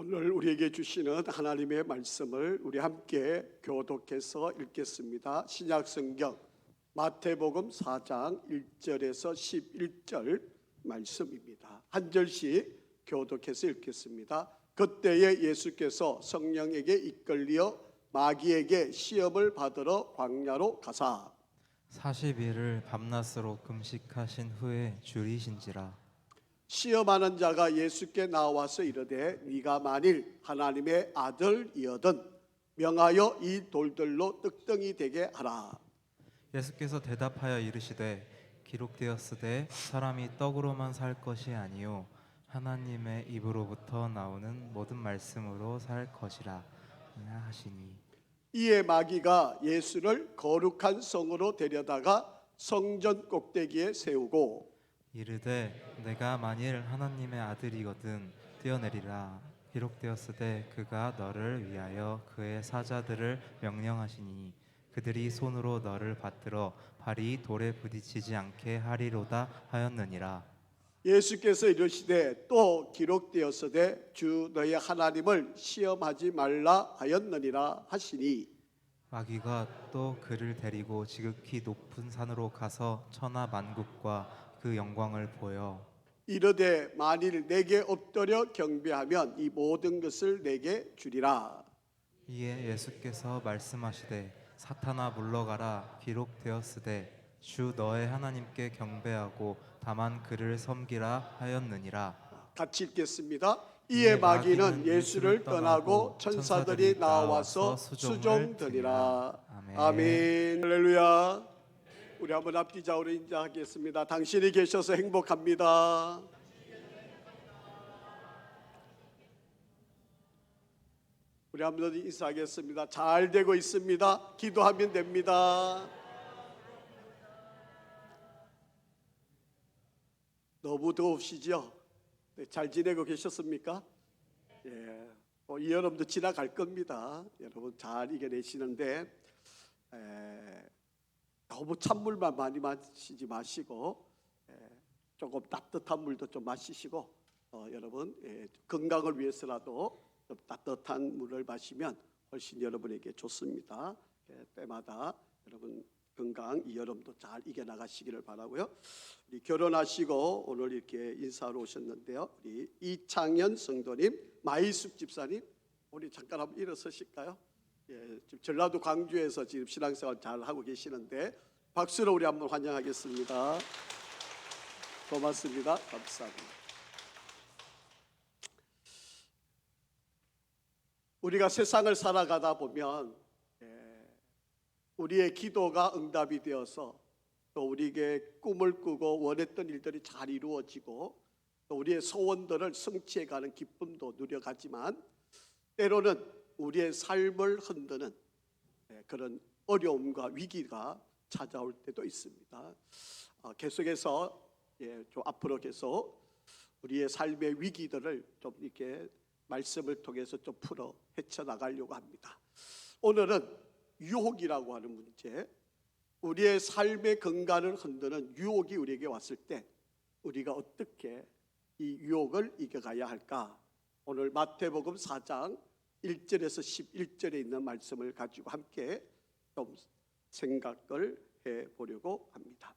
오늘 우리에게 주시는 하나님의 말씀을 우리 함께 교독해서 읽겠습니다. 신약성경 마태복음 4장 1절에서 11절 말씀입니다. 한 절씩 교독해서 읽겠습니다. 그때에 예수께서 성령에게 이끌려 마귀에게 시험을 받으러 광야로 가사 40일을 밤낮으로 금식하신 후에 줄이신지라. 시험하는 자가 예수께 나와서 이르되 네가 만일 하나님의 아들이거든 명하여 이 돌들로 떡덩이 되게 하라. 예수께서 대답하여 이르시되 기록되었으되 사람이 떡으로만 살 것이 아니요 하나님의 입으로부터 나오는 모든 말씀으로 살 것이라 하시니. 이에 마귀가 예수를 거룩한 성으로 데려다가 성전 꼭대기에 세우고 이르되 내가 만일 하나님의 아들이거든 뛰어내리라. 기록되었으되 그가 너를 위하여 그의 사자들을 명령하시니 그들이 손으로 너를 받들어 발이 돌에 부딪히지 않게 하리로다 하였느니라. 예수께서 이르시되 또 기록되었으되 주 너의 하나님을 시험하지 말라 하였느니라 하시니 마귀가 또 그를 데리고 지극히 높은 산으로 가서 천하 만국과 그 영광을 보여 이르되 만일 내게 엎드려 경배하면 이 모든 것을 내게 주리라. 이에 예수께서 말씀하시되 사탄아 물러가라. 기록되었으되 주 너의 하나님께 경배하고 다만 그를 섬기라 하였느니라. 같이 읽겠습니다. 이에 마귀는 예수를 떠나고 천사들이 나와서 수종드리라. 아멘. 할렐루야. 우리 한번 앞뒤 좌우로 인자하겠습니다. 당신이 계셔서 행복합니다. 우리 한번 인사하겠습니다. 잘 되고 있습니다. 기도하면 됩니다. 너무 더우시죠? 네, 잘 지내고 계셨습니까? 예, 이 여름도 지나갈 겁니다. 여러분 잘 이겨내시는데 너무 찬물만 많이 마시지 마시고 조금 따뜻한 물도 좀 마시시고 여러분 건강을 위해서라도 좀 따뜻한 물을 마시면 훨씬 여러분에게 좋습니다. 때마다 여러분 건강 이 여름도 잘 이겨나가시기를 바라고요. 우리 결혼하시고 오늘 이렇게 인사하러 오셨는데요. 우리 이창현 성도님, 마이숙 집사님, 우리 잠깐 한번 일어서실까요? 예, 지금 전라도 광주에서 지금 신앙생활 잘 하고 계시는데 박수로 우리 한번 환영하겠습니다. 고맙습니다. 감사합니다. 우리가 세상을 살아가다 보면 우리의 기도가 응답이 되어서 또 우리에게 꿈을 꾸고 원했던 일들이 잘 이루어지고 또 우리의 소원들을 성취해가는 기쁨도 누려가지만 때로는 우리의 삶을 흔드는 그런 어려움과 위기가 찾아올 때도 있습니다. 계속해서 좀 앞으로 계속 우리의 삶의 위기들을 좀 이렇게 말씀을 통해서 좀 풀어 헤쳐나가려고 합니다. 오늘은 유혹이라고 하는 문제, 우리의 삶의 건강을 흔드는 유혹이 우리에게 왔을 때 우리가 어떻게 이 유혹을 이겨가야 할까? 오늘 마태복음 4장 1절에서 11절에 있는 말씀을 가지고 함께 좀 생각을 해보려고 합니다.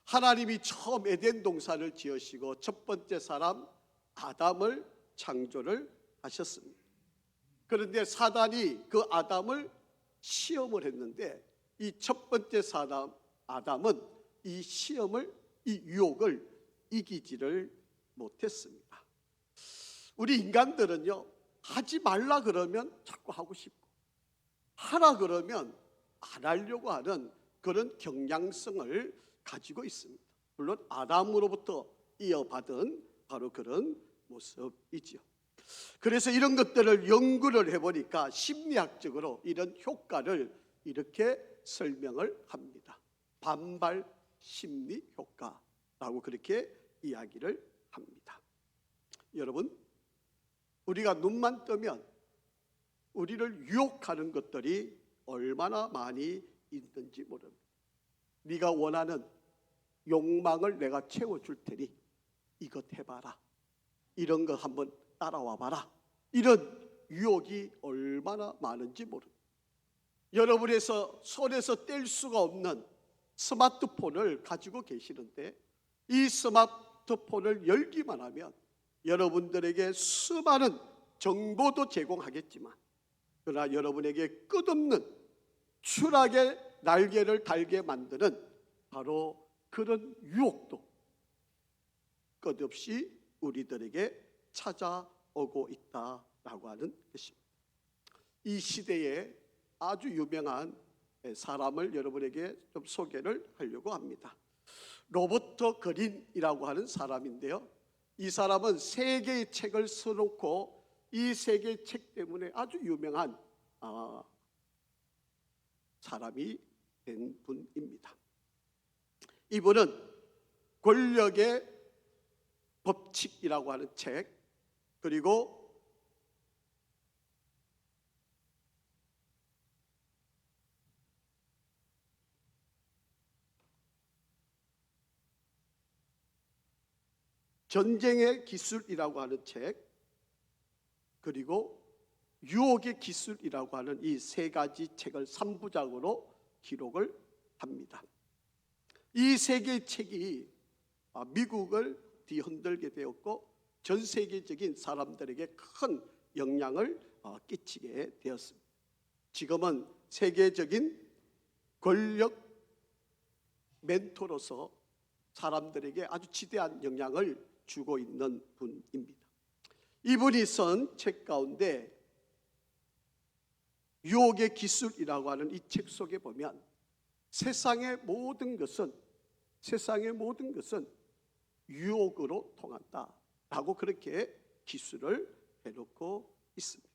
하나님이 처음 에덴 동산을 지으시고 첫 번째 사람 아담을 창조를 하셨습니다. 그런데 사단이 그 아담을 시험을 했는데 이 첫 번째 사람 아담은 이 시험을, 이 유혹을 이기지를 못했습니다. 우리 인간들은요, 하지 말라 그러면 자꾸 하고 싶고 하라 그러면 안 하려고 하는 그런 경향성을 가지고 있습니다. 물론 아담으로부터 이어받은 바로 그런 모습이죠. 그래서 이런 것들을 연구를 해보니까 심리학적으로 이런 효과를 이렇게 설명을 합니다. 반발 심리 효과라고 그렇게 이야기를 합니다. 여러분, 우리가 눈만 뜨면 우리를 유혹하는 것들이 얼마나 많이 있는지 모릅니다. 네가 원하는 욕망을 내가 채워줄 테니 이것 해봐라. 이런 거 한번 따라와 봐라. 이런 유혹이 얼마나 많은지 모릅니다. 여러분에서 손에서 뗄 수가 없는 스마트폰을 가지고 계시는데, 이 스마트폰을 열기만 하면 여러분들에게 수많은 정보도 제공하겠지만, 그러나 여러분에게 끝없는 추락의 날개를 달게 만드는 바로 그런 유혹도 끝없이 우리들에게 찾아오고 있다라고 하는 것입니다. 이 시대에 아주 유명한 사람을 여러분에게 좀 소개를 하려고 합니다. 로버트 그린이라고 하는 사람인데요, 이 사람은 3개의 책을 써놓고 이 3개의 책 때문에 아주 유명한 사람이 된 분입니다. 이분은 권력의 법칙이라고 하는 책, 그리고 전쟁의 기술이라고 하는 책, 그리고 유혹의 기술이라고 하는 이 3가지 책을 3부작으로 기록을 합니다. 이 3개의 책이 미국을 뒤흔들게 되었고 전 세계적인 사람들에게 큰 영향을 끼치게 되었습니다. 지금은 세계적인 권력 멘토로서 사람들에게 아주 지대한 영향을 주고 있는 분입니다. 이분이 쓴 책 가운데 유혹의 기술이라고 하는 이 책 속에 보면 세상의 모든 것은 유혹으로 통한다라고 그렇게 기술을 해놓고 있습니다.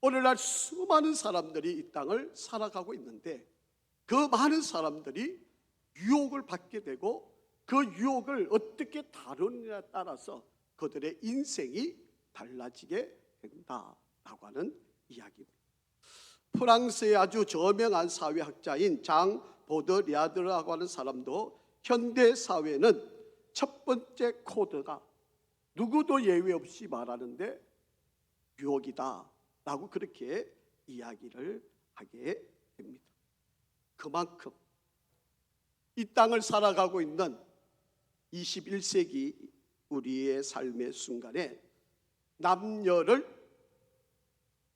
오늘날 수많은 사람들이 이 땅을 살아가고 있는데, 그 많은 사람들이 유혹을 받게 되고 그 유혹을 어떻게 다루느냐에 따라서 그들의 인생이 달라지게 된다라고 하는 이야기입니다. 프랑스의 아주 저명한 사회학자인 장 보드리아드라고 하는 사람도 현대 사회는 첫 번째 코드가 누구도 예외 없이 말하는데 유혹이다 라고 그렇게 이야기를 하게 됩니다. 그만큼 이 땅을 살아가고 있는 21세기 우리의 삶의 순간에 남녀를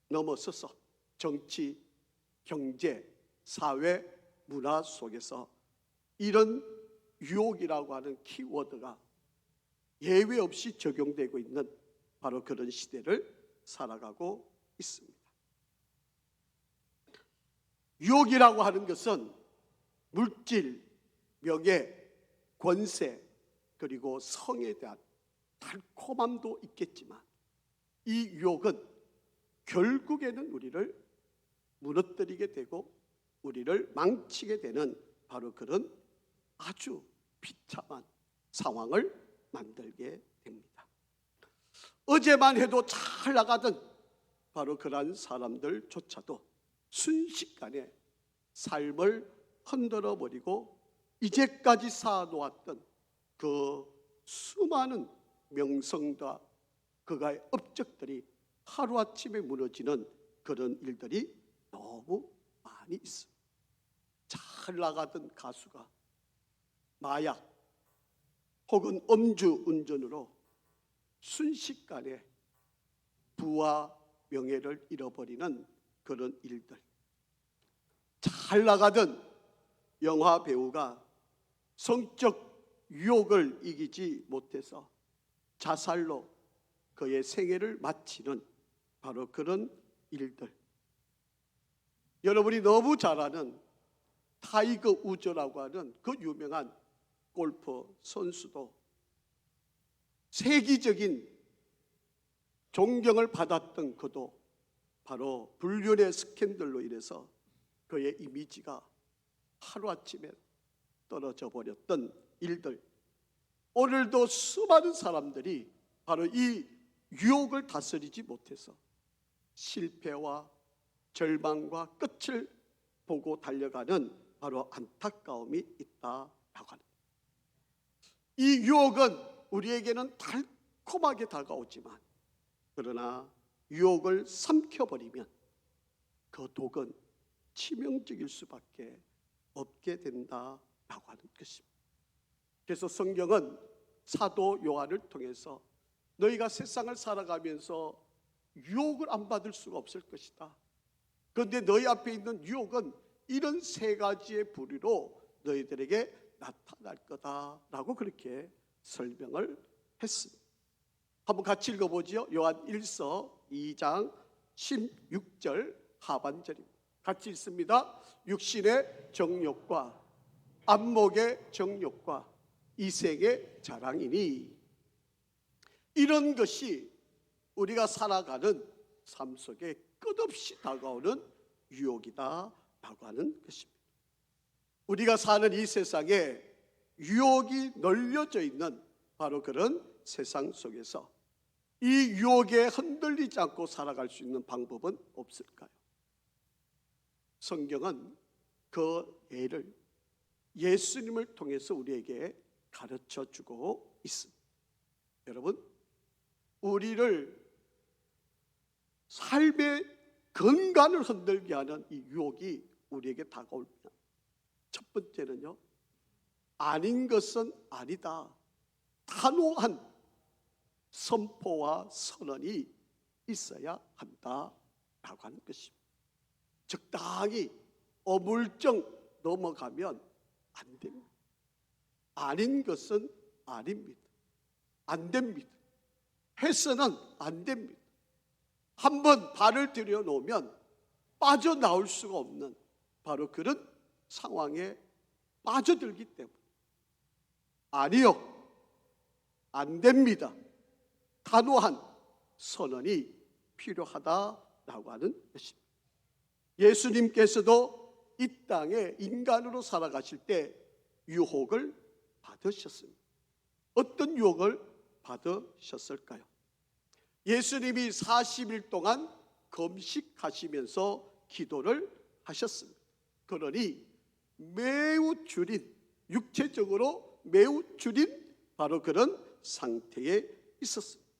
넘어서서 정치, 경제, 사회, 문화 속에서 이런 유혹이라고 하는 키워드가 예외 없이 적용되고 있는 바로 그런 시대를 살아가고 있습니다. 유혹이라고 하는 것은 물질, 명예, 권세, 그리고 성에 대한 달콤함도 있겠지만 이 유혹은 결국에는 우리를 무너뜨리게 되고 우리를 망치게 되는 바로 그런 아주 비참한 상황을 만들게 됩니다. 어제만 해도 잘 나가던 바로 그러한 사람들조차도 순식간에 삶을 흔들어 버리고 이제까지 쌓아놓았던 그 수많은 명성과 그가의 업적들이 하루아침에 무너지는 그런 일들이 너무 많이 있습니다. 잘 나가던 가수가 마약 혹은 음주 운전으로 순식간에 부와 명예를 잃어버리는 그런 일들, 잘 나가던 영화 배우가 성적 유혹을 이기지 못해서 자살로 그의 생애를 마치는 바로 그런 일들, 여러분이 너무 잘 아는 타이거 우즈라고 하는 그 유명한 골프 선수도 세계적인 존경을 받았던 그도 바로 불륜의 스캔들로 인해서 그의 이미지가 하루아침에 떨어져 버렸던 일들, 오늘도 수많은 사람들이 바로 이 유혹을 다스리지 못해서 실패와 절망과 끝을 보고 달려가는 바로 안타까움이 있다라고 합니다. 이 유혹은 우리에게는 달콤하게 다가오지만 그러나 유혹을 삼켜버리면 그 독은 치명적일 수밖에 없게 된다라고 하는 것입니다. 그래서 성경은 사도 요한을 통해서 너희가 세상을 살아가면서 유혹을 안 받을 수가 없을 것이다. 그런데 너희 앞에 있는 유혹은 이런 세 가지의 부류로 너희들에게 나타날 거다라고 그렇게 설명을 했습니다. 한번 같이 읽어보죠. 요한 1서 2장 16절 하반절입니다. 같이 읽습니다. 육신의 정욕과 안목의 정욕과 이생의 자랑이니 이런 것이 우리가 살아가는 삶 속에 끝없이 다가오는 유혹이다 라고 하는 것입니다. 우리가 사는 이 세상에 유혹이 널려져 있는 바로 그런 세상 속에서 이 유혹에 흔들리지 않고 살아갈 수 있는 방법은 없을까요? 성경은 그 예를 예수님을 통해서 우리에게 가르쳐 주고 있습니다. 여러분, 우리를 삶의 건강을 흔들게 하는 이 유혹이 우리에게 다가오면 첫 번째는요, 아닌 것은 아니다, 단호한 선포와 선언이 있어야 한다라고 하는 것입니다. 적당히 어물쩍 넘어가면 안 됩니다. 아닌 것은 아닙니다. 안 됩니다. 해서는 안 됩니다. 한번 발을 들여놓으면 빠져나올 수가 없는 바로 그런 상황에 빠져들기 때문에 아니요, 안 됩니다. 단호한 선언이 필요하다라고 하는 것입니다. 예수님께서도 이 땅에 인간으로 살아가실 때 유혹을 받으셨습니다. 어떤 유혹을 받으셨을까요? 예수님이 40일 동안 금식하시면서 기도를 하셨습니다. 그러니 매우 줄인, 육체적으로 매우 줄인 바로 그런 상태에 있었습니다.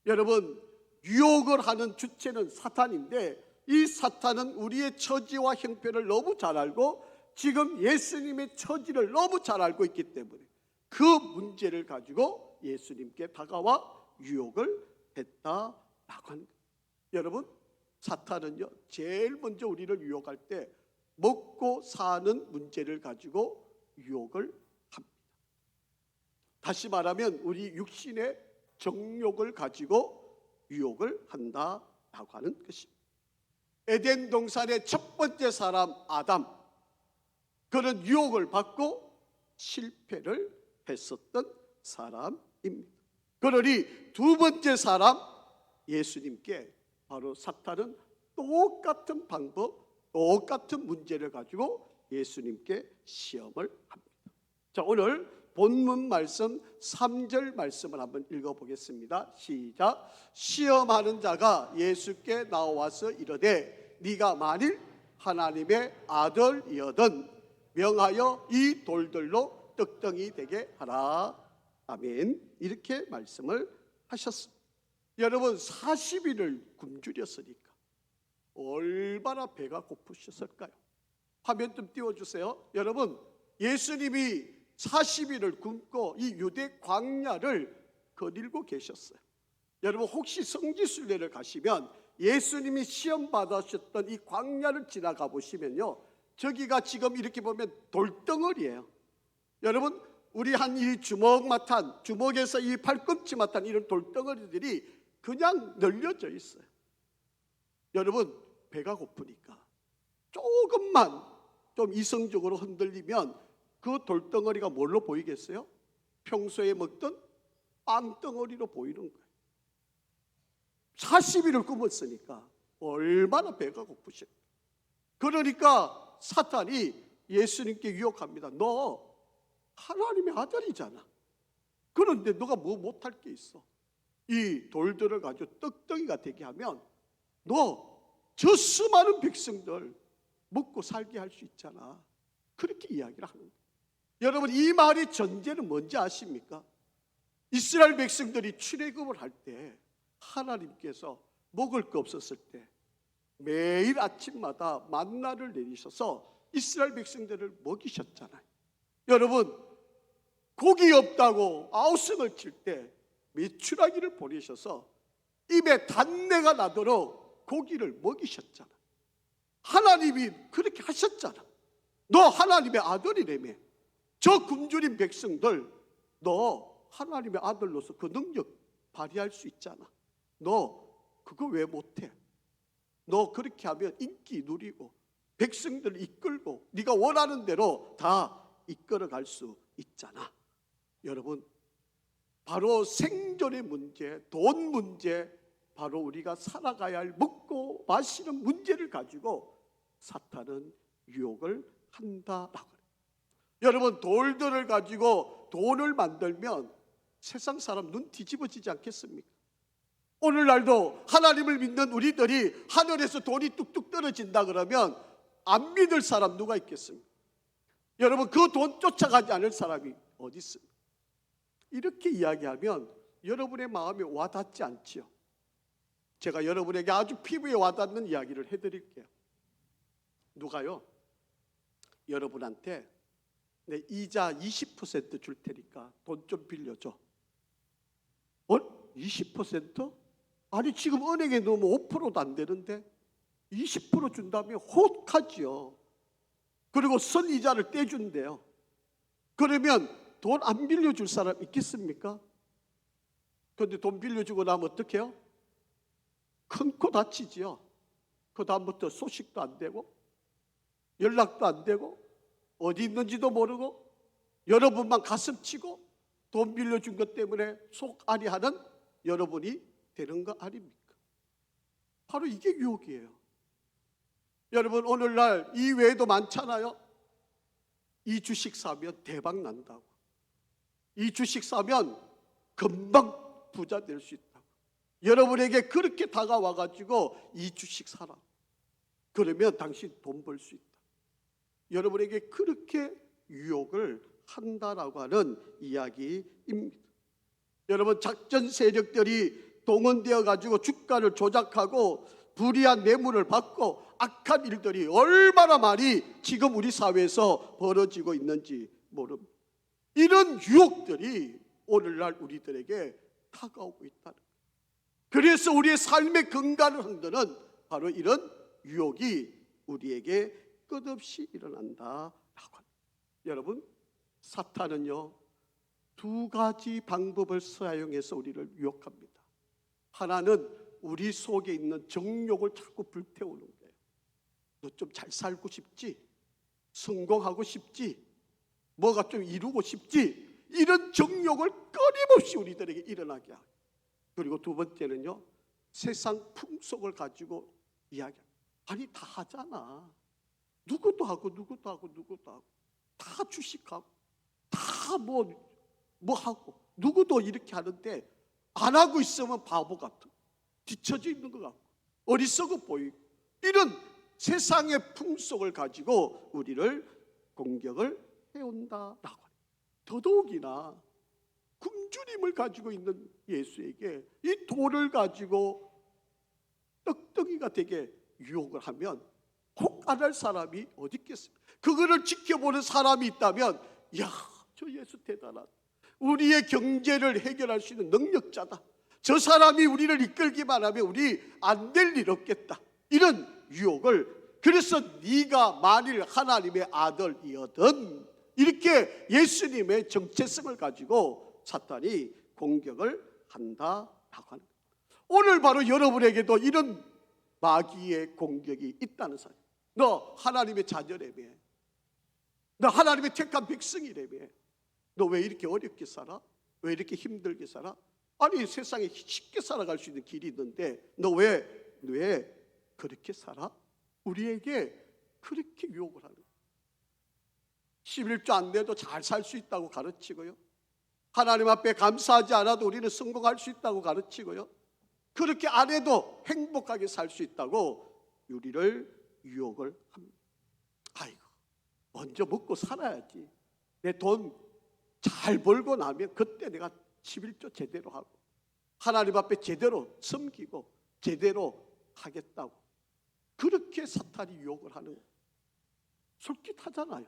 여러분, 유혹을 하는 주체는 사탄인데 이 사탄은 우리의 처지와 형편을 너무 잘 알고 지금 예수님의 처지를 너무 잘 알고 있기 때문에 그 문제를 가지고 예수님께 다가와 유혹을 했다라고 하는 거예요. 여러분, 사탄은요 제일 먼저 우리를 유혹할 때 먹고 사는 문제를 가지고 유혹을 합니다. 다시 말하면 우리 육신의 정욕을 가지고 유혹을 한다라고 하는 것입니다. 에덴 동산의 첫 번째 사람 아담, 그는 유혹을 받고 실패를 했었던 사람입니다. 그러니 두 번째 사람 예수님께 바로 사탄은 똑같은 방법, 똑같은 문제를 가지고 예수님께 시험을 합니다. 자, 오늘 본문 말씀 3절 말씀을 한번 읽어보겠습니다. 시작. 시험하는 자가 예수께 나와서 이르되 네가 만일 하나님의 아들이거든 명하여 이 돌들로 떡덩이 되게 하라. 아멘. 이렇게 말씀을 하셨습니다. 여러분, 40일을 굶주렸으니까 얼마나 배가 고프셨을까요? 화면 좀 띄워주세요. 여러분, 예수님이 40일을 굶고 이 유대 광야를 거닐고 계셨어요. 여러분, 혹시 성지순례를 가시면 예수님이 시험 받으셨던 이 광야를 지나가 보시면요, 저기가 지금 이렇게 보면 돌덩어리예요. 여러분, 우리 한 이 주먹만한, 주먹에서 이 팔꿈치만한 이런 돌덩어리들이 그냥 널려져 있어요. 여러분, 배가 고프니까 조금만 좀 이성적으로 흔들리면 그 돌덩어리가 뭘로 보이겠어요? 평소에 먹던 빵덩어리로 보이는 거예요. 40일을 굶었으니까 얼마나 배가 고프실까. 그러니까 사탄이 예수님께 유혹합니다. 너 하나님의 아들이잖아. 그런데 너가 뭐 못할 게 있어? 이 돌들을 가지고 떡덩이가 되게 하면 너 저 수많은 백성들 먹고 살게 할 수 있잖아. 그렇게 이야기를 하는 거예요. 여러분, 이 말의 전제는 뭔지 아십니까? 이스라엘 백성들이 출애굽을 할 때 하나님께서 먹을 거 없었을 때 매일 아침마다 만나를 내리셔서 이스라엘 백성들을 먹이셨잖아요. 여러분, 고기 없다고 아우성을 칠 때 메추라기를 보내셔서 입에 단내가 나도록 고기를 먹이셨잖아. 하나님이 그렇게 하셨잖아. 너 하나님의 아들이라며. 저 굶주린 백성들, 너 하나님의 아들로서 그 능력 발휘할 수 있잖아. 너 그거 왜 못해? 너 그렇게 하면 인기 누리고 백성들을 이끌고 네가 원하는 대로 다 이끌어갈 수 있잖아. 여러분, 바로 생존의 문제, 돈 문제, 바로 우리가 살아가야 할 먹고 마시는 문제를 가지고 사탄은 유혹을 한다라고 해요. 여러분, 돌들을 가지고 돈을 만들면 세상 사람 눈 뒤집어지지 않겠습니까? 오늘날도 하나님을 믿는 우리들이 하늘에서 돈이 뚝뚝 떨어진다 그러면 안 믿을 사람 누가 있겠습니까? 여러분, 그 돈 쫓아가지 않을 사람이 어디 있습니까? 이렇게 이야기하면 여러분의 마음에 와닿지 않지요. 제가 여러분에게 아주 피부에 와닿는 이야기를 해드릴게요. 누가요? 여러분한테 내 이자 20% 줄 테니까 돈 좀 빌려줘. 20%? 아니 지금 은행에 넣으면 5%도 안 되는데 20% 준다면 혹하지요. 그리고 선이자를 떼준대요. 그러면 돈 안 빌려줄 사람 있겠습니까? 그런데 돈 빌려주고 나면 어떡해요? 큰 코 다치지요. 그 다음부터 소식도 안 되고 연락도 안 되고 어디 있는지도 모르고 여러분만 가슴 치고 돈 빌려준 것 때문에 속앓이하는 여러분이 되는 거 아닙니까? 바로 이게 유혹이에요. 여러분, 오늘날 이 외에도 많잖아요. 이 주식 사면 대박 난다고. 이 주식 사면 금방 부자 될 수 있다고. 여러분에게 그렇게 다가와가지고 이 주식 사라. 그러면 당신 돈 벌 수 있다. 여러분에게 그렇게 유혹을 한다라고 하는 이야기입니다. 여러분, 작전 세력들이 동원되어 가지고 주가를 조작하고 불이한 뇌물을 받고 악한 일들이 얼마나 많이 지금 우리 사회에서 벌어지고 있는지 모릅니다. 이런 유혹들이 오늘날 우리들에게 다가오고 있다는 거예요. 그래서 우리의 삶의 근간을 흔드는 바로 이런 유혹이 우리에게 끝없이 일어난다라고 합니다. 여러분, 사탄은요 2가지 방법을 사용해서 우리를 유혹합니다. 하나는 우리 속에 있는 정욕을 자꾸 불태우는 거예요. 너 좀 잘 살고 싶지? 성공하고 싶지? 뭐가 좀 이루고 싶지? 이런 정욕을 끊임없이 우리들에게 일어나게 하고, 그리고 두 번째는요 세상 풍속을 가지고 이야기합니다. 아니 다 하잖아. 누구도 하고 누구도 하고 누구도 하고 다 주식하고 다 뭐 하고 누구도 이렇게 하는데 안 하고 있으면 바보 같아. 뒤처져 있는 것 같고 어리석어 보이고, 이런 세상의 풍속을 가지고 우리를 공격을 해온다라고 합니다. 더더욱이나 굶주림을 가지고 있는 예수에게 이 돌을 가지고 떡덩이가 되게 유혹을 하면 혹 안 할 사람이 어디 있겠습니까? 그거를 지켜보는 사람이 있다면 야, 저 예수 대단하다. 우리의 경제를 해결할 수 있는 능력자다. 저 사람이 우리를 이끌기만 하면 우리 안 될 일 없겠다. 이런 유혹을, 그래서 네가 만일 하나님의 아들이거든 이렇게 예수님의 정체성을 가지고 사탄이 공격을 한다라고 하는 거예요. 오늘 바로 여러분에게도 이런 마귀의 공격이 있다는 사실. 너 하나님의 자녀라며, 너 하나님의 택한 백성이라며, 너 왜 이렇게 어렵게 살아? 왜 이렇게 힘들게 살아? 아니 세상에 쉽게 살아갈 수 있는 길이 있는데 너 왜 그렇게 살아? 우리에게 그렇게 유혹을 하는 거예요. 11조 안 내도 잘 살 수 있다고 가르치고요, 하나님 앞에 감사하지 않아도 우리는 성공할 수 있다고 가르치고요, 그렇게 안 해도 행복하게 살 수 있다고 우리를 유혹을 합니다. 아이고 먼저 먹고 살아야지. 내 돈 잘 벌고 나면 그때 내가 11조 제대로 하고 하나님 앞에 제대로 섬기고 제대로 하겠다고 그렇게 사탄이 유혹을 하는 거예요. 솔깃하잖아요.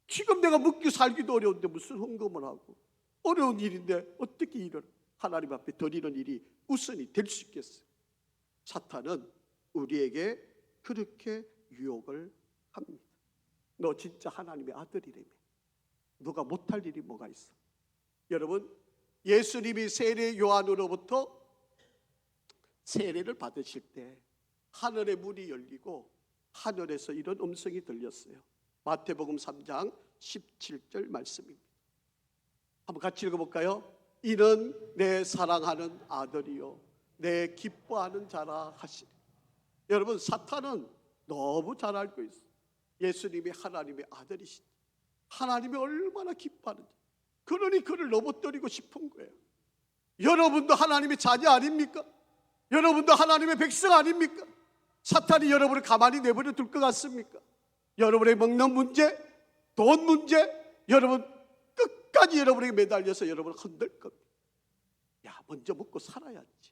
지금 내가 먹기 살기도 어려운데 무슨 헌금을 하고 어려운 일인데 어떻게 이런 하나님 앞에 드리는 일이 우선이 될 수 있겠어요? 사탄은 우리에게 그렇게 유혹을 합니다. 너 진짜 하나님의 아들이라며. 너가 못할 일이 뭐가 있어? 여러분, 예수님이 세례 요한으로부터 세례를 받으실 때 하늘의 문이 열리고 하늘에서 이런 음성이 들렸어요. 마태복음 3장 17절 말씀입니다. 한번 같이 읽어볼까요? 이는 내 사랑하는 아들이요 내 기뻐하는 자라 하시니. 여러분, 사탄은 너무 잘 알고 있어요. 예수님이 하나님의 아들이시다. 하나님이 얼마나 기뻐하는지. 그러니 그를 넘어뜨리고 싶은 거예요. 여러분도 하나님의 자녀 아닙니까? 여러분도 하나님의 백성 아닙니까? 사탄이 여러분을 가만히 내버려 둘 것 같습니까? 여러분의 먹는 문제, 돈 문제, 여러분 끝까지 여러분에게 매달려서 여러분을 흔들 겁니다. 야, 먼저 먹고 살아야지.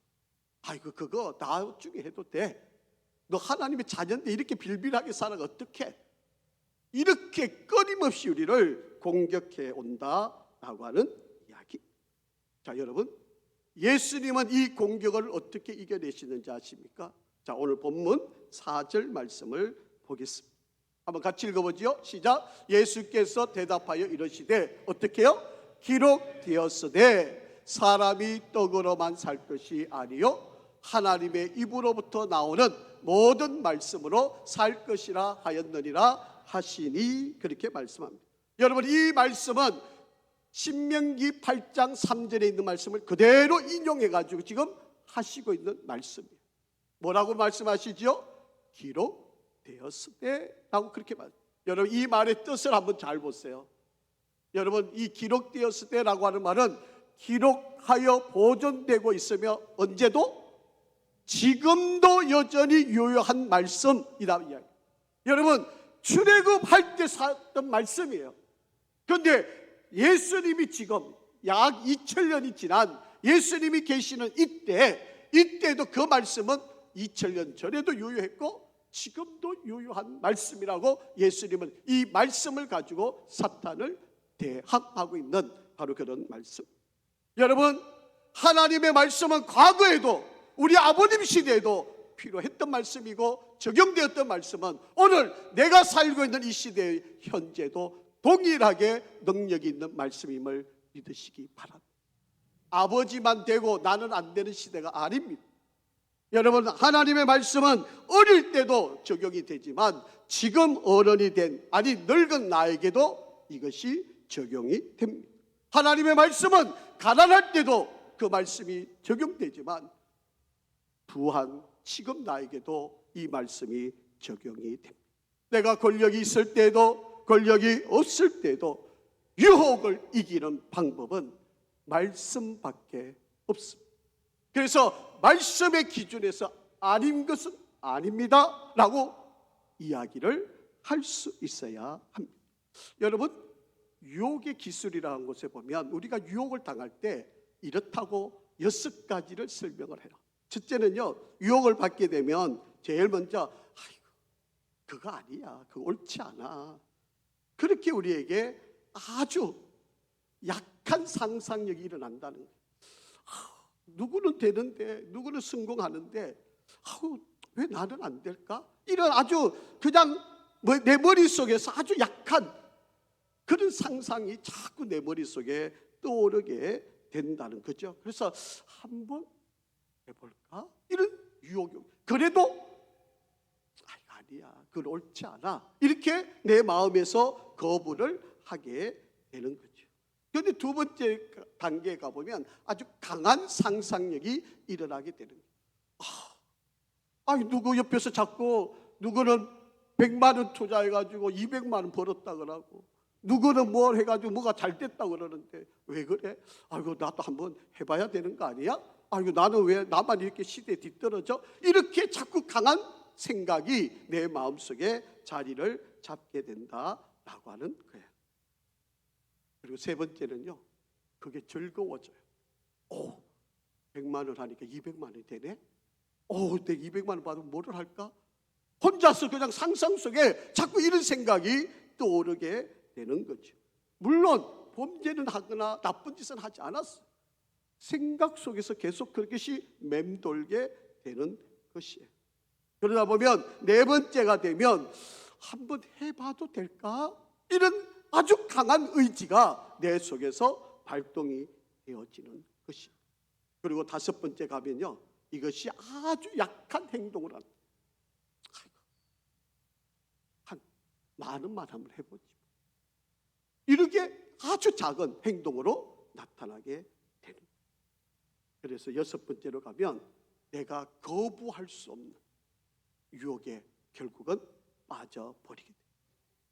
아이고, 그거 나중에 해도 돼. 너 하나님의 자녀인데 이렇게 빌빌하게 살아가 어떡해? 이렇게 끊임없이 우리를 공격해 온다라고 하는 이야기. 자, 여러분, 예수님은 이 공격을 어떻게 이겨내시는지 아십니까? 자, 오늘 본문 4절 말씀을 보겠습니다. 한번 같이 읽어보죠. 시작. 예수께서 대답하여 이르시되 어떻게 해요? 기록되었으되 사람이 떡으로만 살 것이 아니요 하나님의 입으로부터 나오는 모든 말씀으로 살 것이라 하였느니라 하시니. 그렇게 말씀합니다. 여러분, 이 말씀은 신명기 8장 3절에 있는 말씀을 그대로 인용해가지고 지금 하시고 있는 말씀이에요. 뭐라고 말씀하시죠? 기록되었으되 라고 그렇게 말해요. 여러분, 이 말의 뜻을 한번 잘 보세요. 여러분, 이 기록되었을 때라고 하는 말은 기록하여 보존되고 있으며 언제도 지금도 여전히 유효한 말씀이다 이야기. 여러분, 출애굽할 때 썼던 말씀이에요. 그런데 예수님이 지금 약 2000년이 지난 예수님이 계시는 이때도 그 말씀은 2000년 전에도 유효했고 지금도 유효한 말씀이라고 예수님은 이 말씀을 가지고 사탄을 대항하고 있는 바로 그런 말씀. 여러분, 하나님의 말씀은 과거에도 우리 아버님 시대에도 필요했던 말씀이고 적용되었던 말씀은 오늘 내가 살고 있는 이 시대의 현재도 동일하게 능력이 있는 말씀임을 믿으시기 바랍니다. 아버지만 되고 나는 안 되는 시대가 아닙니다. 여러분, 하나님의 말씀은 어릴 때도 적용이 되지만 지금 어른이 된 아니 늙은 나에게도 이것이 적용이 됩니다. 하나님의 말씀은 가난할 때도 그 말씀이 적용되지만 부한 지금 나에게도 이 말씀이 적용이 됩니다. 내가 권력이 있을 때도 권력이 없을 때도 유혹을 이기는 방법은 말씀밖에 없습니다. 그래서 말씀의 기준에서 아닌 것은 아닙니다 라고 이야기를 할 수 있어야 합니다. 여러분, 유혹의 기술이라는 것에 보면 우리가 유혹을 당할 때 이렇다고 6가지를 설명을 해요. 첫째는요, 유혹을 받게 되면 제일 먼저 아이고 그거 아니야, 그거 옳지 않아, 그렇게 우리에게 아주 약한 상상력이 일어난다는 거예요. 누구는 되는데, 누구는 성공하는데 왜 나는 안 될까? 이런 아주 그냥 내 머릿속에서 아주 약한 그런 상상이 자꾸 내 머릿속에 떠오르게 된다는 거죠. 그래서 한번 해볼까? 이런 유혹이. 그래도 아니야, 그건 옳지 않아, 이렇게 내 마음에서 거부를 하게 되는 거죠. 그런데 두 번째 단계에 가보면 아주 강한 상상력이 일어나게 되는 거예요. 누구 옆에서 자꾸 누구는 100만 원 투자해가지고 200만 원 벌었다 그러고 누구는 뭘 해가지고 뭐가 잘 됐다 그러는데 왜 그래? 나도 한번 해봐야 되는 거 아니야? 나는 왜 나만 이렇게 시대에 뒤떨어져? 이렇게 자꾸 강한 생각이 내 마음속에 자리를 잡게 된다라고 하는 거예요. 그리고 세 번째는요, 그게 즐거워져요. 100만 원 하니까 200만 원이 되네. 내 200만 원 받으면 뭐를 할까? 혼자서 그냥 상상 속에 자꾸 이런 생각이 떠오르게 되는 거죠. 물론 범죄는 하거나 나쁜 짓은 하지 않았어. 생각 속에서 계속 그것이 맴돌게 되는 것이에요. 그러다 보면 네 번째가 되면 한번 해봐도 될까? 이런 아주 강한 의지가 내 속에서 발동이 되어지는 것이에요. 그리고 다섯 번째 가면요, 이것이 아주 약한 행동을 합니다. 한 많은만 한번 해보지. 이렇게 아주 작은 행동으로 나타나게 되는. 그래서 여섯 번째로 가면 내가 거부할 수 없는 유혹에 결국은 빠져버리게 돼요.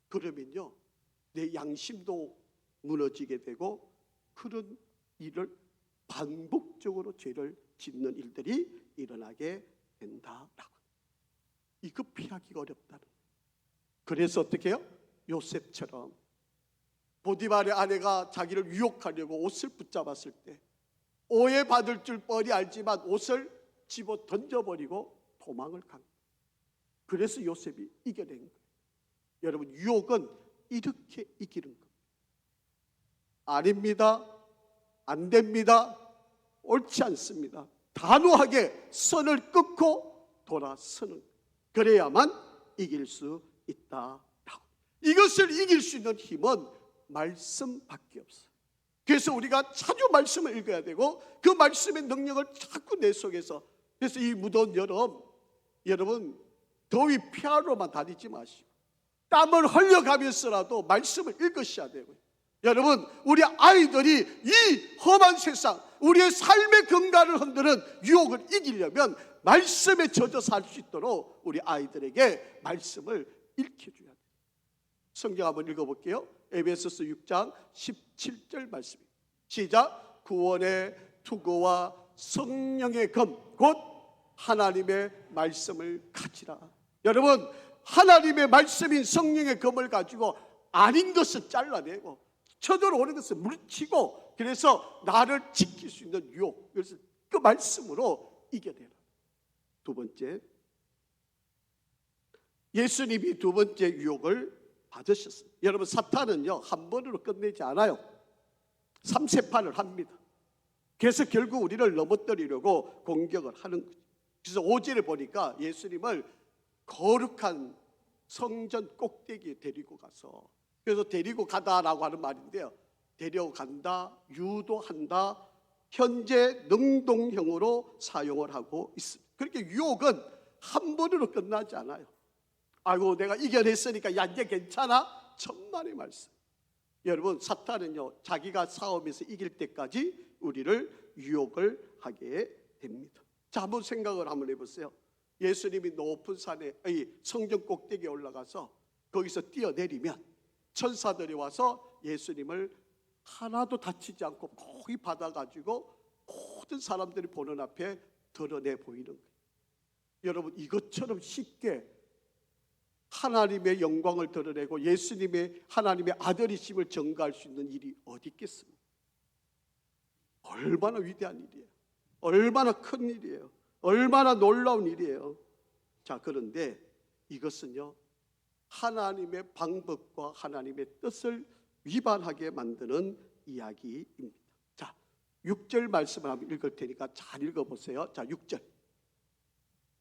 그러면요, 내 양심도 무너지게 되고 그런 일을 반복적으로 죄를 짓는 일들이 일어나게 된다라고. 이거 피하기가 어렵다는 거예요. 그래서 어떻게 해요? 요셉처럼 보디발의 아내가 자기를 유혹하려고 옷을 붙잡았을 때 오해받을 줄 뻔히 알지만 옷을 집어 던져버리고 도망을 간 거예요. 그래서 요셉이 이겨낸 거예요. 여러분, 유혹은 이렇게 이기는 겁니다. 아닙니다. 안 됩니다. 옳지 않습니다. 단호하게 선을 끊고 돌아서는, 그래야만 이길 수 있다라고. 이것을 이길 수 있는 힘은 말씀밖에 없어요. 그래서 우리가 자주 말씀을 읽어야 되고 그 말씀의 능력을 자꾸 내 속에서. 그래서 이 무더운 여러분 더위 피하러만 다니지 마시고 땀을 흘려가면서라도 말씀을 읽으셔야 되고요. 여러분, 우리 아이들이 이 험한 세상, 우리의 삶의 건강을 흔드는 유혹을 이기려면 말씀에 젖어 살 수 있도록 우리 아이들에게 말씀을 읽혀줘야 돼요. 성경 한번 읽어볼게요. 에베소서 6장 17절 말씀입니다. 시작. 구원의 투구와 성령의 검 곧 하나님의 말씀을 가지라. 여러분, 하나님의 말씀인 성령의 검을 가지고 아닌 것을 잘라내고 쳐들어오는 것을 물리치고, 그래서 나를 지킬 수 있는 유혹, 그래서 그 말씀으로 이겨내라. 두 번째, 예수님이 두 번째 유혹을 받으셨어요. 여러분, 사탄은요 한 번으로 끝내지 않아요. 3세판을 합니다. 그래서 결국 우리를 넘어뜨리려고 공격을 하는 거죠. 그래서 5절에 보니까 예수님을 거룩한 성전 꼭대기에 데리고 가서, 그래서 데리고 가다라고 하는 말인데요, 데려간다, 유도한다, 현재 능동형으로 사용을 하고 있습니다. 그렇게 유혹은 한 번으로 끝나지 않아요. 아이고 내가 이겨냈으니까 야 이제 괜찮아? 천만의 말씀. 여러분, 사탄은요 자기가 싸움에서 이길 때까지 우리를 유혹을 하게 됩니다. 자, 한번 생각을 한번 해보세요. 예수님이 높은 산에, 성전 꼭대기에 올라가서 거기서 뛰어내리면 천사들이 와서 예수님을 하나도 다치지 않고 거기 받아가지고 모든 사람들이 보는 앞에 드러내 보이는 거예요. 여러분, 이것처럼 쉽게 하나님의 영광을 드러내고 예수님의 하나님의 아들이심을 증거할 수 있는 일이 어디 있겠습니까? 얼마나 위대한 일이에요. 얼마나 큰 일이에요. 얼마나 놀라운 일이에요. 자, 그런데 이것은요 하나님의 방법과 하나님의 뜻을 위반하게 만드는 이야기입니다. 자, 6절 말씀을 한번 읽을 테니까 잘 읽어보세요. 자, 6절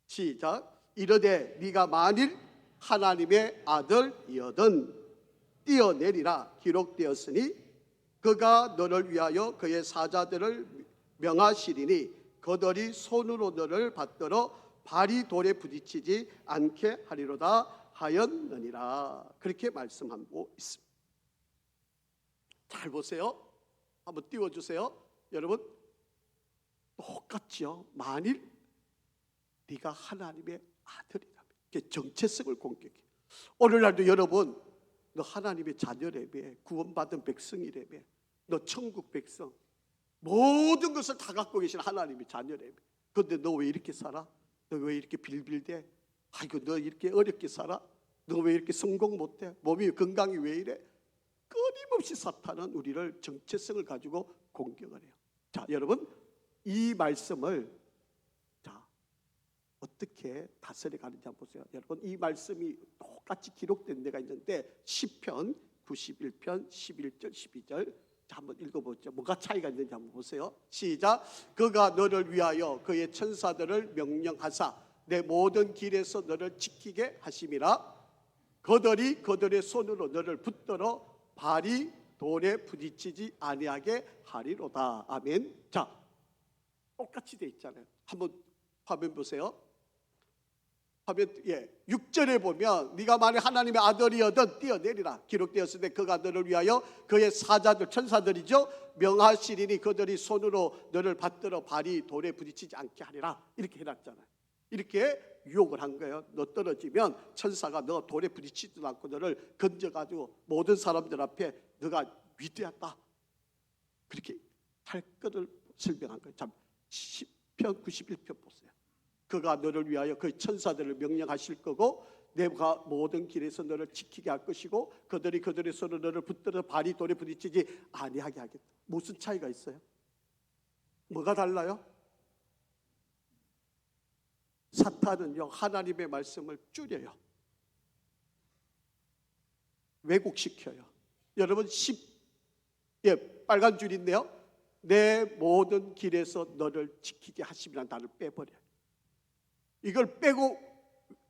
시작. 이르되 네가 만일 하나님의 아들이어든 뛰어내리라 기록되었으니 그가 너를 위하여 그의 사자들을 명하시리니 그들이 손으로 너를 받들어 발이 돌에 부딪히지 않게 하리로다 하였느니라. 그렇게 말씀하고 있습니다. 잘 보세요. 한번 띄워주세요. 여러분, 똑같죠. 만일 네가 하나님의 아들이라면, 정체성을 공격해. 오늘날도 여러분, 너 하나님의 자녀라며, 구원받은 백성이라며, 너 천국 백성, 모든 것을 다 갖고 계신 하나님의 자녀라며. 그런데 너 왜 이렇게 살아? 너 왜 이렇게 빌빌대? 아이고 너 이렇게 어렵게 살아? 너 왜 이렇게 성공 못해? 몸이 건강이 왜 이래? 끊임없이 사탄은 우리를 정체성을 가지고 공격을 해요. 자, 여러분, 이 말씀을 자 어떻게 다스려 가는지 한번 보세요. 여러분, 이 말씀이 똑같이 기록된 데가 있는데 시편 91편 11절 12절 자, 한번 읽어보죠. 뭐가 차이가 있는지 한번 보세요. 시작. 그가 너를 위하여 그의 천사들을 명령하사 내 모든 길에서 너를 지키게 하심이라. 그들이 그들의 손으로 너를 붙들어 발이 돌에 부딪히지 아니하게 하리로다. 아멘. 자, 똑같이 돼 있잖아요. 한번 화면 보세요. 화면 6절에 보면 네가 만약 하나님의 아들이어든 뛰어내리라 기록되었을 때 그가 너를 위하여 그의 사자들 천사들이죠 명하시리니 그들이 손으로 너를 받들어 발이 돌에 부딪히지 않게 하리라. 이렇게 해놨잖아요. 이렇게 유혹을 한 거예요. 너 떨어지면 천사가 너 돌에 부딪히지도 않고 너를 건져가지고 모든 사람들 앞에 너가 위대하다 그렇게 할 것을 설명한 거예요. 참 시편 91편 보세요. 그가 너를 위하여 그 천사들을 명령하실 거고 내가 모든 길에서 너를 지키게 할 것이고 그들이 그들의 손으로 너를 붙들어 발이 돌에 부딪히지 아니하게 하겠다. 무슨 차이가 있어요? 뭐가 달라요? 사탄은요 하나님의 말씀을 줄여요. 왜곡시켜요. 여러분 빨간 줄인데요. 내 모든 길에서 너를 지키게 하심이라는 단어를 빼버려요. 이걸 빼고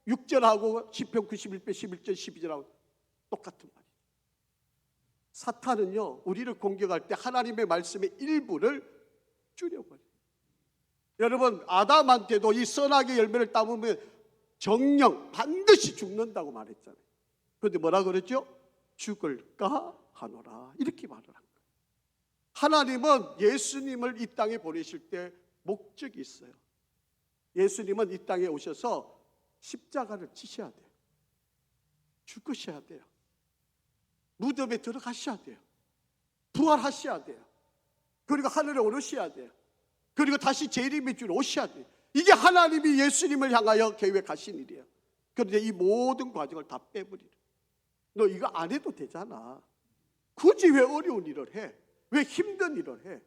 6절하고 시편 91편 11절 12절하고 똑같은 말이에요. 사탄은요 우리를 공격할 때 하나님의 말씀의 일부를 줄여버려요. 여러분 아담한테도 이 선악의 열매를 따먹으면 정령 반드시 죽는다고 말했잖아요. 그런데 뭐라 그랬죠? 죽을까 하노라 이렇게 말을 한 거예요. 하나님은 예수님을 이 땅에 보내실 때 목적이 있어요. 예수님은 이 땅에 오셔서 십자가를 지셔야 돼요. 죽으셔야 돼요. 무덤에 들어가셔야 돼요. 부활하셔야 돼요. 그리고 하늘에 오르셔야 돼요. 그리고 다시 재림의 주로 오셔야 돼요. 이게 하나님이 예수님을 향하여 계획하신 일이에요. 그런데 이 모든 과정을 다 빼버리래. 너 이거 안 해도 되잖아. 굳이 왜 어려운 일을 해? 왜 힘든 일을 해?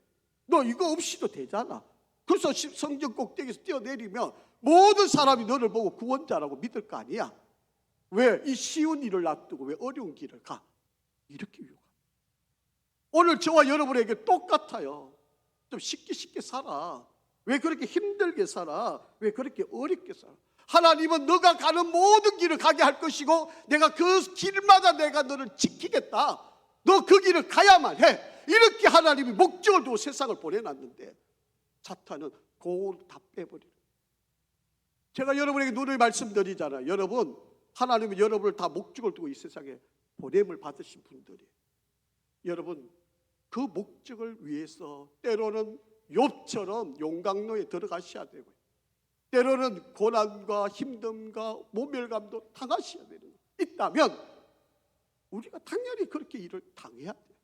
너 이거 없이도 되잖아. 그래서 성전 꼭대기에서 뛰어내리면 모든 사람이 너를 보고 구원자라고 믿을 거 아니야. 왜 이 쉬운 일을 놔두고 왜 어려운 길을 가? 이렇게 유혹합니다. 오늘 저와 여러분에게 똑같아요. 좀 쉽게 살아. 왜 그렇게 힘들게 살아? 왜 그렇게 어렵게 살아? 하나님은 너가 가는 모든 길을 가게 할 것이고 내가 그 길마다 내가 너를 지키겠다. 너 그 길을 가야만 해. 이렇게 하나님이 목적을 두고 세상을 보내놨는데 사탄은 그걸 다 빼버려요. 제가 여러분에게 늘 말씀드리잖아요. 여러분, 하나님은 여러분을 다 목적을 두고 이 세상에 보냄을 받으신 분들이에요. 여러분, 그 목적을 위해서 때로는 욥처럼 용광로에 들어가셔야 되고요. 때로는 고난과 힘듦과 모멸감도 당하셔야 되는 거예요. 있다면 우리가 당연히 그렇게 일을 당해야 돼요.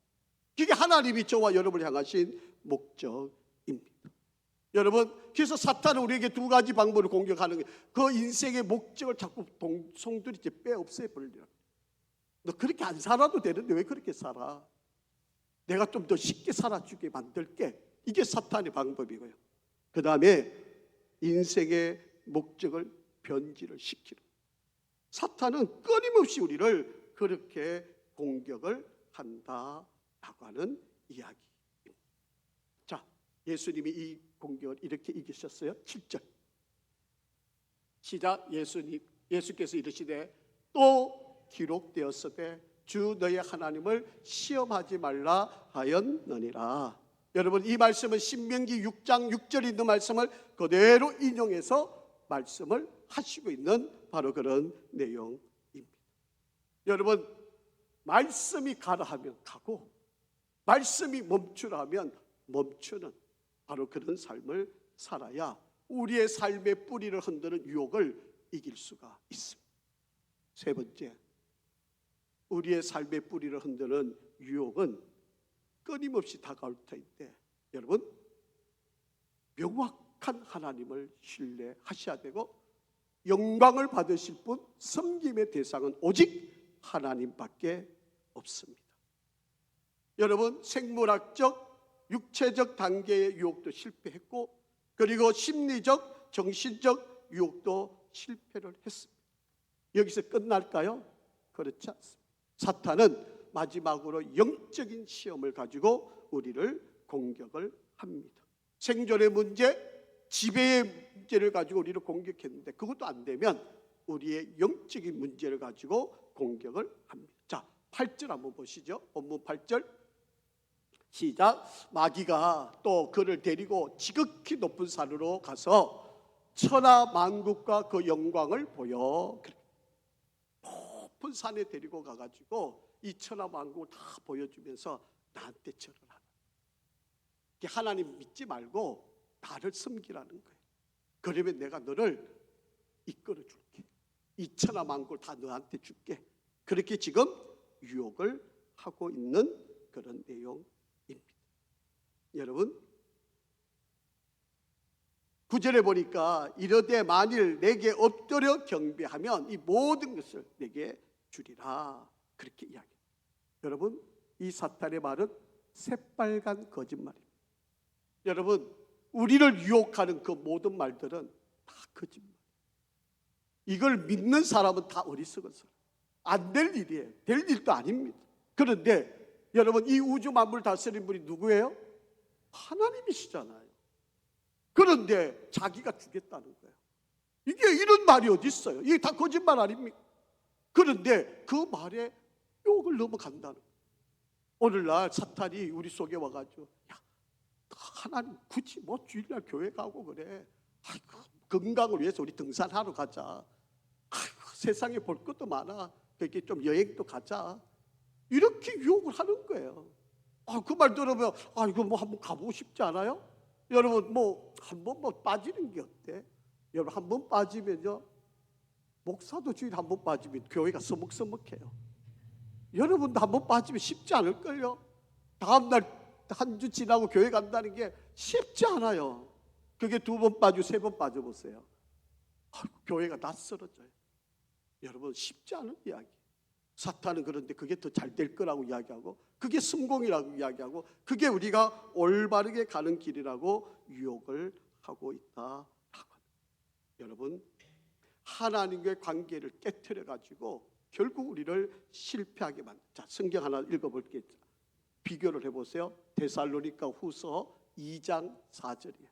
그게 하나님이 저와 여러분을 향하신 목적입니다. 여러분, 그래서 사탄은 우리에게 두 가지 방법을 공격하는 거예요. 그 인생의 목적을 자꾸 송두리째 빼없애 버리려고. 너 그렇게 안 살아도 되는데 왜 그렇게 살아? 내가 좀 더 쉽게 살아주게 만들게. 이게 사탄의 방법이고요. 그 다음에 인생의 목적을 변질을 시키는. 사탄은 끊임없이 우리를 그렇게 공격을 한다라고 하는 이야기입니다. 자, 예수님이 이 공격을 이렇게 이기셨어요. 7절 시작. 예수께서 이르시되 또 기록되었으되 주 너의 하나님을 시험하지 말라 하였느니라. 여러분, 이 말씀은 신명기 6장 6절에 있는 말씀을 그대로 인용해서 말씀을 하시고 있는 바로 그런 내용입니다. 여러분, 말씀이 가라 하면 가고 말씀이 멈추라 하면 멈추는 바로 그런 삶을 살아야 우리의 삶의 뿌리를 흔드는 유혹을 이길 수가 있습니다. 세 번째, 우리의 삶의 뿌리를 흔드는 유혹은 끊임없이 다가올 터인데 여러분, 명확한 하나님을 신뢰하셔야 되고 영광을 받으실 분, 섬김의 대상은 오직 하나님밖에 없습니다. 여러분, 생물학적, 육체적 단계의 유혹도 실패했고, 그리고 심리적, 정신적 유혹도 실패를 했습니다. 여기서 끝날까요? 그렇지 않습니다. 사탄은 마지막으로 영적인 시험을 가지고 우리를 공격을 합니다. 생존의 문제, 지배의 문제를 가지고 우리를 공격했는데 그것도 안 되면 우리의 영적인 문제를 가지고 공격을 합니다. 자, 8절 한번 보시죠. 본문 8절 시작. 마귀가 또 그를 데리고 지극히 높은 산으로 가서 천하 만국과 그 영광을 보여. 높은 산에 데리고 가가지고 이 천하 만국을 다 보여주면서 나한테 절하라. 하나님 믿지 말고 나를 섬기라는 거예요. 그러면 내가 너를 이끌어 줄게. 이 천하 만국을 다 너한테 줄게. 그렇게 지금 유혹을 하고 있는 그런 내용입니다. 여러분, 9절에 보니까 이르되 만일 내게 엎드려 경배하면 이 모든 것을 내게 주리라. 그렇게 이야기합니다. 여러분, 이 사탄의 말은 새빨간 거짓말입니다. 여러분, 우리를 유혹하는 그 모든 말들은 다 거짓말. 이걸 믿는 사람은 다 어리석은 사람. 안 될 일이에요. 될 일도 아닙니다. 그런데 여러분, 이 우주 만물 다스리는 분이 누구예요? 하나님이시잖아요. 그런데 자기가 주겠다는 거예요. 이게 이런 말이 어디 있어요? 이게 다 거짓말 아닙니까? 그런데 그 말에 욕을 넘어간다는 거예요. 오늘날 사탄이 우리 속에 와가지고 야, 하나님 굳이 뭐 주일날 교회 가고 그래. 아이고, 건강을 위해서 우리 등산하러 가자. 아이고, 세상에 볼 것도 많아. 그렇게 좀 여행도 가자. 이렇게 유혹을 하는 거예요. 그 말 들으면 이거 뭐 한번 가보고 싶지 않아요? 여러분, 뭐 한번 뭐 빠지는 게 어때? 여러분, 한번 빠지면요, 목사도 주일 한번 빠지면 교회가 서먹서먹해요. 여러분도 한번 빠지면 쉽지 않을걸요? 다음날 한 주 지나고 교회 간다는 게 쉽지 않아요. 그게 2번 빠지고 3번 빠져보세요. 교회가 낯설어져요. 여러분, 쉽지 않은 이야기. 사탄은 그런데 그게 더 잘 될 거라고 이야기하고, 그게 성공이라고 이야기하고, 그게 우리가 올바르게 가는 길이라고 유혹을 하고 있다라고 합니다. 여러분, 하나님과의 관계를 깨트려 가지고 결국 우리를 실패하게 만든. 자, 성경 하나 읽어볼게요. 비교를 해보세요. 데살로니가 후서 2장 4절이에요.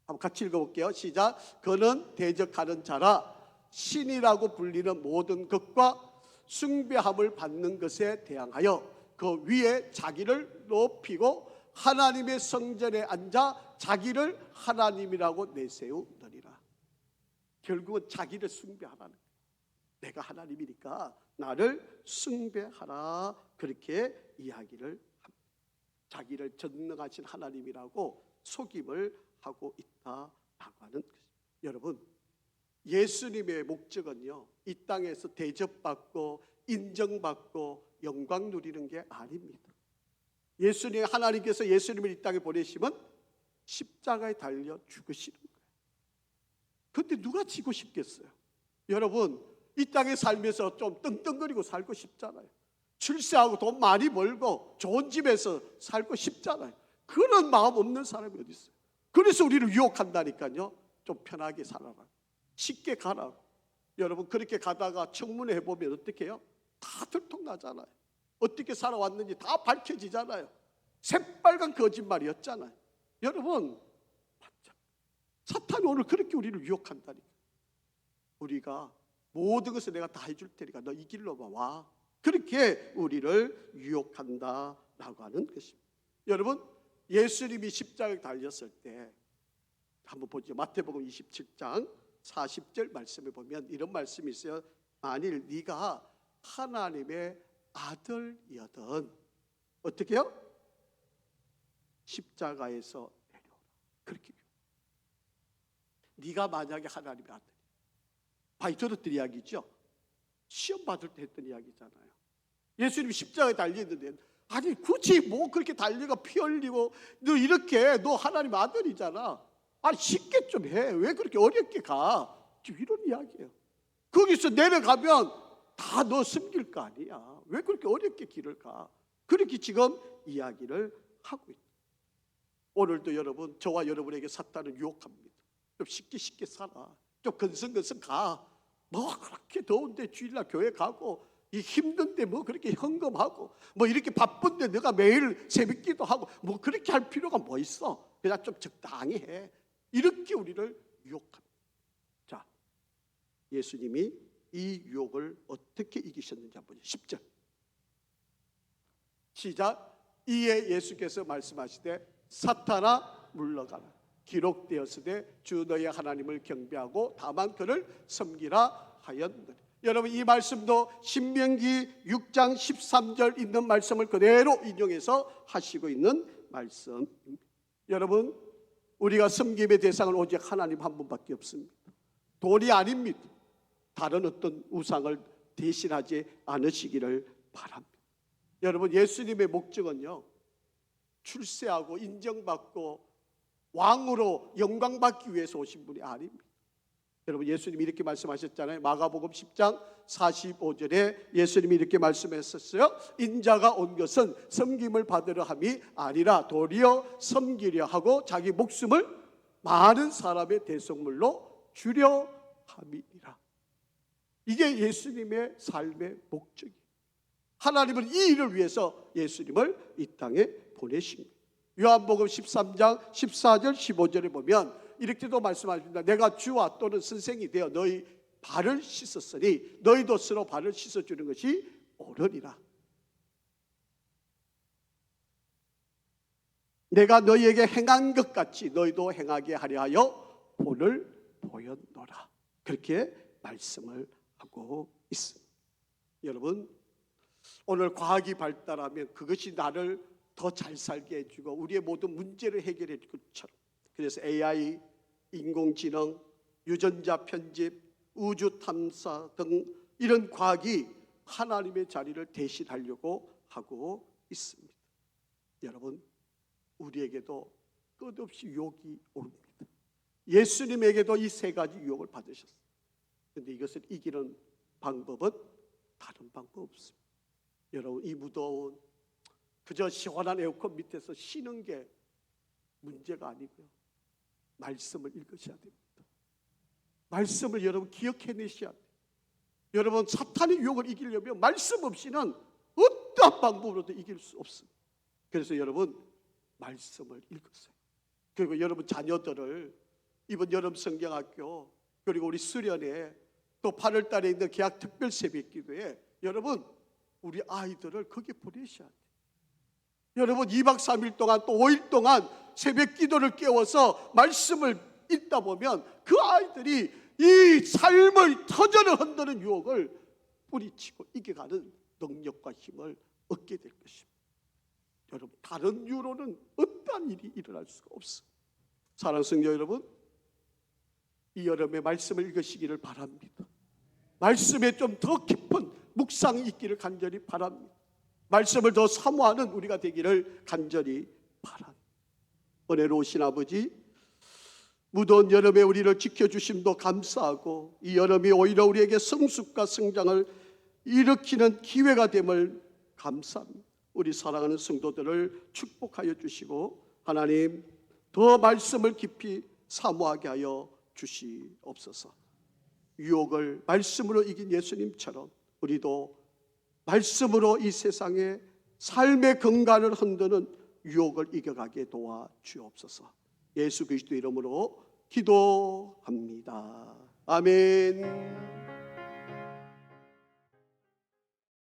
한번 같이 읽어볼게요. 시작. 그는 대적하는 자라 신이라고 불리는 모든 것과 숭배함을 받는 것에 대항하여 그 위에 자기를 높이고 하나님의 성전에 앉아 자기를 하나님이라고 내세우느니라. 결국은 자기를 숭배하라는 거예요. 내가 하나님이니까 나를 숭배하라. 그렇게 이야기를 합니다. 자기를 전능하신 하나님이라고 속임을 하고 있다라고 하는 것입니다. 여러분, 예수님의 목적은요, 이 땅에서 대접받고 인정받고 영광 누리는 게 아닙니다. 예수님, 하나님께서 예수님을 이 땅에 보내시면 십자가에 달려 죽으시는 거예요. 그런데 누가 지고 싶겠어요? 여러분, 이 땅에 살면서 좀 떵떵거리고 살고 싶잖아요. 출세하고 돈 많이 벌고 좋은 집에서 살고 싶잖아요. 그런 마음 없는 사람이 어디 있어요? 그래서 우리를 유혹한다니까요. 좀 편하게 살아라, 쉽게 가라. 여러분, 그렇게 가다가 청문회 해보면 어떻게 해요? 다 들통나잖아요. 어떻게 살아왔는지 다 밝혀지잖아요. 새빨간 거짓말이었잖아요. 여러분, 사탄이 오늘 그렇게 우리를 유혹한다니까. 우리가 모든 것을 내가 다 해줄 테니까 너 이 길로 와. 그렇게 우리를 유혹한다라고 하는 것입니다. 여러분, 예수님이 십자가에 달렸을 때 한번 보죠. 마태복음 27장 40절 말씀에 보면 이런 말씀이 있어요. 만일 네가 하나님의 아들이거든 어떻게 해요? 십자가에서 내려오라. 그렇게 네가 만약에 하나님의 아들, 많이 들었던 이야기죠. 시험 받을 때 했던 이야기잖아요. 예수님이 십자가에 달렸는데 아니 굳이 뭐 그렇게 달려가 피 흘리고 너 이렇게 너 하나님 아들이잖아. 아니 쉽게 좀 해. 왜 그렇게 어렵게 가? 지금 이런 이야기예요. 거기서 내려가면 다 너 숨길 거 아니야. 왜 그렇게 어렵게 길을 가? 그렇게 지금 이야기를 하고 있다. 오늘도 여러분, 저와 여러분에게 사탄은 유혹합니다. 좀 쉽게 살아, 좀 건성건성 가. 뭐 그렇게 더운데 주일날 교회 가고, 이 힘든데 뭐 그렇게 헌금하고, 뭐 이렇게 바쁜데 내가 매일 새벽기도 하고, 뭐 그렇게 할 필요가 뭐 있어. 그냥 좀 적당히 해. 이렇게 우리를 유혹합니다. 자, 예수님이 이 유혹을 어떻게 이기셨는지 한번 10절 시작. 이에 예수께서 말씀하시되 사탄아 물러가라. 기록되었으되 주 너의 하나님을 경배하고 다만 그를 섬기라 하였느니라. 여러분, 이 말씀도 신명기 6장 13절 있는 말씀을 그대로 인용해서 하시고 있는 말씀입니다. 여러분, 우리가 섬김의 대상은 오직 하나님 한 분밖에 없습니다. 돈이 아닙니다. 다른 어떤 우상을 대신하지 않으시기를 바랍니다. 여러분, 예수님의 목적은요, 출세하고 인정받고 왕으로 영광받기 위해서 오신 분이 아닙니다. 여러분, 예수님이 이렇게 말씀하셨잖아요. 마가복음 10장 45절에 예수님이 이렇게 말씀하셨어요. 인자가 온 것은 섬김을 받으려 함이 아니라 도리어 섬기려 하고 자기 목숨을 많은 사람의 대속물로 주려 함이니라. 이게 예수님의 삶의 목적이에요. 하나님은 이 일을 위해서 예수님을 이 땅에 보내신 거예요. 요한복음 13장 14절 15절에 보면 이렇게도 말씀하십니다. 내가 주와 또는 선생이 되어 너희 발을 씻었으니 너희도 서로 발을 씻어주는 것이 옳으니라. 내가 너희에게 행한 것 같이 너희도 행하게 하려 하여 본을 보였노라. 그렇게 말씀을 하고 있습니다. 여러분, 오늘 과학이 발달하면 그것이 나를 더 잘 살게 해주고 우리의 모든 문제를 해결해 줄 것처럼, 그래서 AI, 인공지능, 유전자 편집, 우주 탐사 등 이런 과학이 하나님의 자리를 대신하려고 하고 있습니다. 여러분, 우리에게도 끝없이 유혹이 옵니다. 예수님에게도 이 세 가지 유혹을 받으셨어요. 그런데 이것을 이기는 방법은 다른 방법 없습니다. 여러분, 이 무더운 그저 시원한 에어컨 밑에서 쉬는 게 문제가 아니고요, 말씀을 읽으셔야 됩니다. 말씀을 여러분 기억해내셔야 돼요. 여러분, 사탄의 유혹을 이기려면 말씀 없이는 어떠한 방법으로도 이길 수 없습니다. 그래서 여러분, 말씀을 읽으세요. 그리고 여러분 자녀들을 이번 여름 성경학교, 그리고 우리 수련회, 또 8월 달에 있는 계약 특별 새벽 기도에 여러분, 우리 아이들을 거기에 보내셔야 돼요. 여러분, 2박 3일 동안 또 5일 동안 새벽 기도를 깨워서 말씀을 읽다 보면 그 아이들이 이 삶을 터전을 흔드는 유혹을 뿌리치고 이겨가는 능력과 힘을 얻게 될 것입니다. 여러분, 다른 이유로는 어떠한 일이 일어날 수가 없습니다. 사랑하는 성도 여러분, 이 여름에 말씀을 읽으시기를 바랍니다. 말씀에 좀 더 깊은 묵상이 있기를 간절히 바랍니다. 말씀을 더 사모하는 우리가 되기를 간절히 바랍니다. 은혜로우신 아버지, 무더운 여름에 우리를 지켜주심도 감사하고 이 여름이 오히려 우리에게 성숙과 성장을 일으키는 기회가 됨을 감사합니다. 우리 사랑하는 성도들을 축복하여 주시고 하나님, 더 말씀을 깊이 사모하게 하여 주시옵소서. 유혹을 말씀으로 이긴 예수님처럼 우리도 말씀으로 이 세상에 삶의 근간을 흔드는 유혹을 이겨가게 도와주옵소서. 예수 그리스도 이름으로 기도합니다. 아멘.